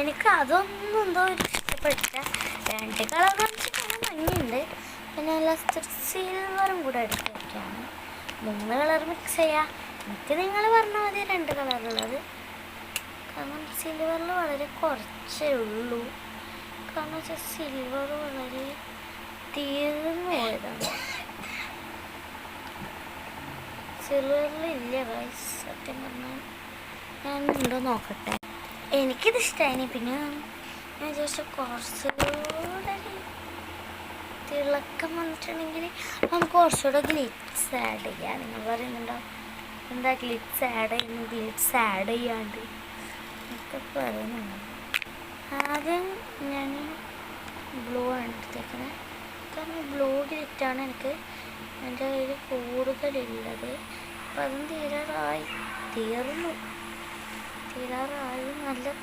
എനിക്ക് അതൊന്നും എന്തോ ഒരു ഇഷ്ടപ്പെട്ടില്ല. 2 കളർ കാണിച്ചിട്ടാണ് ഭംഗിയുണ്ട്. പിന്നെ ലാസ്റ്റ് സിൽവറും കൂടെ എടുത്ത് വയ്ക്കുകയാണ്. 3 കളർ മിക്സ് ചെയ്യാം. എനിക്ക് നിങ്ങൾ പറഞ്ഞാൽ മതി 2 കളറുള്ളത്. കാരണം സിൽവറിൽ വളരെ കുറച്ചേ ഉള്ളൂ. കാരണം വെച്ചാൽ സിൽവർ വളരെ തീർന്നു പോയതാണ്. സിൽവറിൽ ഇല്ല ഗൈസ്. സത്യം പറഞ്ഞാൽ ഞാൻ ഉണ്ടോ നോക്കട്ടെ. എനിക്കിത് ഇഷ്ടമായി. പിന്നെ ഞാൻ വിചാരിച്ചു കുറച്ചുകൂടെ തിളക്കം വന്നിട്ടുണ്ടെങ്കിൽ നമുക്ക് കുറച്ചുകൂടെ ഗ്ലിറ്റ്സ് ആഡ് ചെയ്യാം. നിങ്ങൾ പറയുന്നുണ്ടോ എന്താ ഗ്ലിറ്റ്സ് ആഡ് ചെയ്യുന്നു, ഗ്ലിറ്റ്സ് ആഡ് ചെയ്യാണ്ട് ഒക്കെ പറയുന്നുണ്ട്. ആദ്യം ഞാൻ ബ്ലൂ ആണ് എടുത്തേക്കുന്നത്. കാരണം ബ്ലൂ ഗ്ലിറ്റാണ് എനിക്ക് എൻ്റെ കയ്യിൽ കൂടുതലുള്ളത്. അപ്പം അതും തീരാറായി. തീരാറായി. നല്ല